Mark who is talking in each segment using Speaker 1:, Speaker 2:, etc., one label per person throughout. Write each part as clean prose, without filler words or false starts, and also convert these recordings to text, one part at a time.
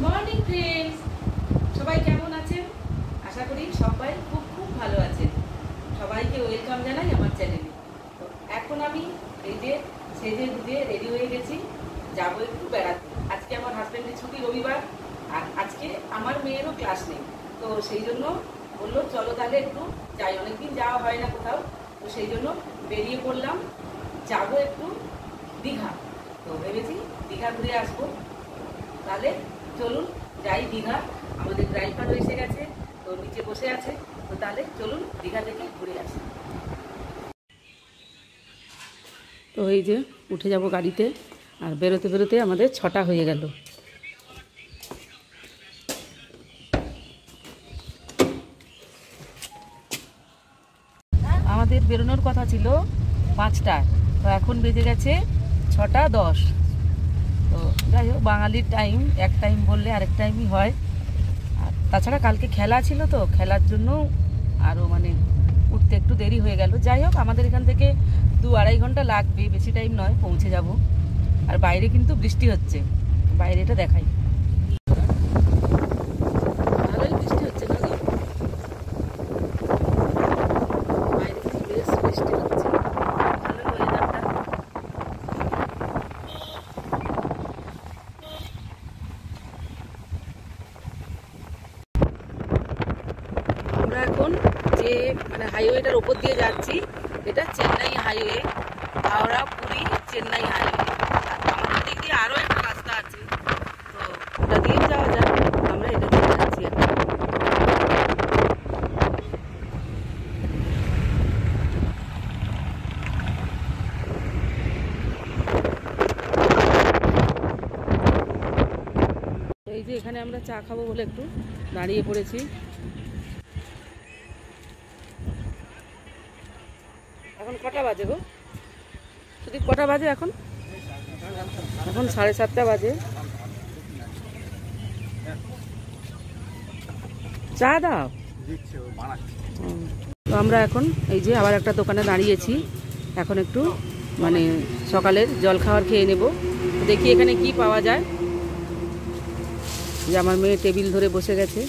Speaker 1: Morning friends, সবাই কেমন আছেন? আশা করি সবাই খুব খুব ভালো আছেন। সবাইকে ওয়েলকাম জানাই আমার চ্যানেলে। তো এখন আমি এই যে সেজে গুজে রেডি হয়ে গেছি, যাবো একটু বেড়াতে। আজকে আমার হাজব্যান্ডের ছুটি, রবিবার, আর আজকে আমার মেয়েরও ক্লাস নেই। তো সেই জন্য বললো চলো তাহলে একটু যাই, অনেকদিন যাওয়া হয় না কোথাও। তো সেই জন্য বেরিয়ে পড়লাম, যাবো একটু দীঘা। তো ভেবেছি দীঘা ঘুরে আসবো। তাহলে চলুন যাই দীঘা। আমাদের ড্রাইভারও এসে গেছে, তো নিচে বসে আছে। তো তাহলে চলুন দীঘা থেকে ঘুরে আসি। তো এই যে উঠে যাব গাড়িতে, আর বেরোতে বেরোতে আমাদের 6টা হয়ে গেল। আমাদের বেরোনোর কথা ছিল 5টায়, তো এখন বেজে গেছে 6টা 10। তো যাই হোক, বাঙালির টাইম এক টাইম বললে আরেক টাইমই হয়। আর তাছাড়া কালকে খেলা ছিল, তো খেলার জন্য আরও উঠতে একটু দেরি হয়ে গেল। যাই হোক, আমাদের এখান থেকে 2-2.5 ঘন্টা লাগবে, বেশি টাইম নয়, পৌঁছে যাব। আর বাইরে কিন্তু বৃষ্টি হচ্ছে, বাইরে এটা দেখাই, ভালোই বৃষ্টি হচ্ছে না? বাইরে কিন্তু বেশ বৃষ্টি হচ্ছে, ভালোই ওয়েদারটা। আমরা এখন যে হাইওয়েটার ওপর দিয়ে যাচ্ছি, এটা চেন্নাই হাইওয়ে, হাওড়া পুরী চেন্নাই হাইওয়ে। আমাদের দিক দিয়ে আরও একটা রাস্তা আছে, তো ওটা দিয়েও যাওয়া যায়। আমরা এটা দিয়ে যাচ্ছি এখন। এই যে এখানে আমরা চা খাবো বলে একটু দাঁড়িয়ে পড়েছি। এখন কটা বাজে গো? যদি কটা বাজে এখন? এখন 7:30 বাজে। চা দাও। তো আমরা এখন এই যে আবার একটা দোকানে দাঁড়িয়েছি, এখন একটু সকালের জল খাবার খেয়ে নেব। দেখি এখানে কি পাওয়া যায়। যে আমার মেয়ে টেবিল ধরে বসে গেছে।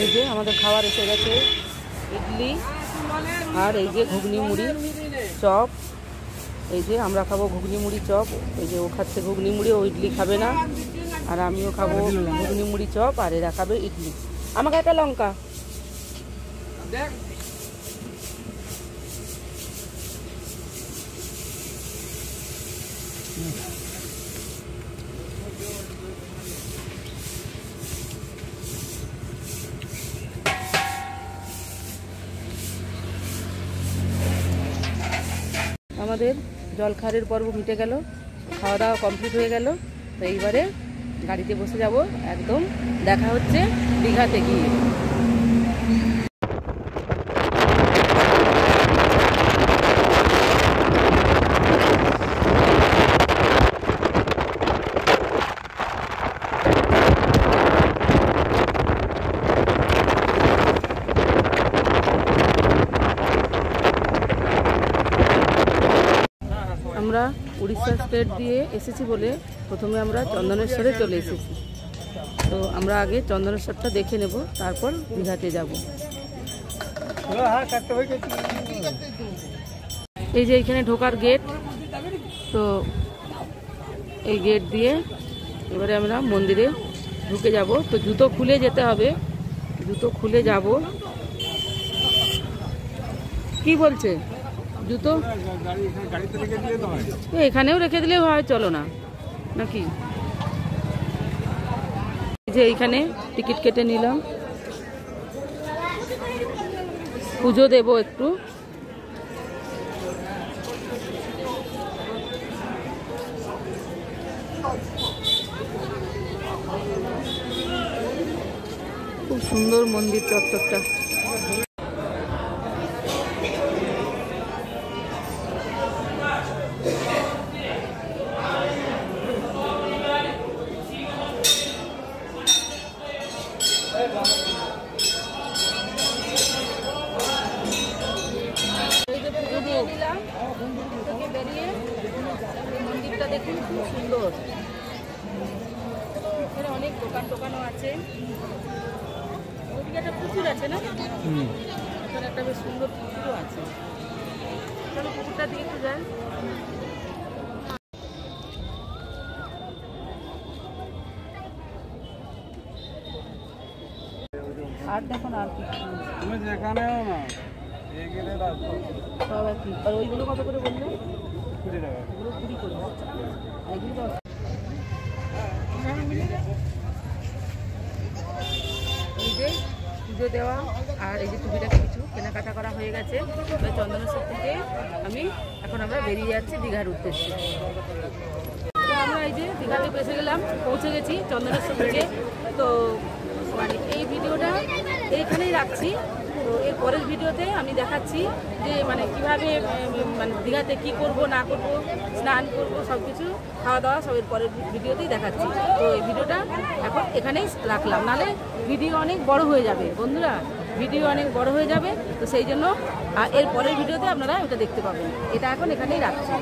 Speaker 1: এই যে আমাদের খাবার এসে গেছে, ইডলি আর এই যে ঘুগনি মুড়ি চপ। এই যে আমরা খাবো ঘুগনি মুড়ি চপ, এই যে ও খাচ্ছে ঘুগনি মুড়ি, ও ইডলি খাবে না। আর আমিও খাবো ঘুগনি মুড়ি চপ, আর এরা খাবে ইডলি। আমাকে একটা লঙ্কা। আমাদের জলখাবারের পর্ব মিটে গেল, খাওয়া দাওয়া কমপ্লিট হয়ে গেল। তো এইবারে গাড়িতে বসে যাব, একদম দেখা হচ্ছে দীঘাতে গিয়ে। আমরা উড়িষ্যা স্টেট দিয়ে এসেছি বলে প্রথমে আমরা চন্দনেশ্বরে চলে এসেছি। তো আমরা আগে চন্দনেশ্বরটা দেখে নেব, তারপর দীঘাতে যাব। এই যে এখানে ঢোকার গেট, তো এই গেট দিয়ে এবারে আমরা মন্দিরে ঢুকে যাব। তো জুতো খুলে যেতে হবে, জুতো খুলে যাব। কি বলছে? জুতো এখানেও রেখে দিলেও হয়, চলো না নাকি? যে এইখানে টিকিট কেটে নিলাম, পুজো দেব একটু। খুব সুন্দর মন্দির চত্বরটা। দেখুন খুব সুন্দর। এখানে অনেক দোকানও আছে, ওদিকে একটা পুকুর আছে না, এখানে একটা বেশ সুন্দর পুকুরও আছে। চলো পুকুরটার দিকে একটু যাই। আর দেখুন আর কি
Speaker 2: তুমি যেখানেও না
Speaker 1: সব আর কি। আর ওইগুলো কত করে বললে?
Speaker 2: 20 টাকা।
Speaker 1: ওগুলো 20 করে। এগুলো তো এই যে পুজো দেওয়া আর এই যে টুপিটাকে কিছু কেনাকাটা করা হয়ে গেছে। চন্দনেশ্বর থেকে এখন আমরা বেরিয়ে যাচ্ছি দীঘার উদ্দেশ্যে। তো আমরা এই যে দীঘাতে পৌঁছে গেছি চন্দনেশ্বর থেকে। তো মানে এই ভিডিওটা এইখানেই রাখছি। তো এর পরের ভিডিওতে আমি দেখাচ্ছি যে মানে কীভাবে মানে দীঘাতে কী করব না করব, স্নান করব, সব কিছু খাওয়া দাওয়া সব এর পরের ভিডিওতেই দেখাচ্ছি। তো এই ভিডিওটা এখন এখানেই রাখলাম, নাহলে ভিডিও অনেক বড় হয়ে যাবে বন্ধুরা, ভিডিও অনেক বড় হয়ে যাবে। তো সেই জন্য এর পরের ভিডিওতে আপনারা ওটা দেখতে পাবেন। এটা এখন এখানেই রাখছি।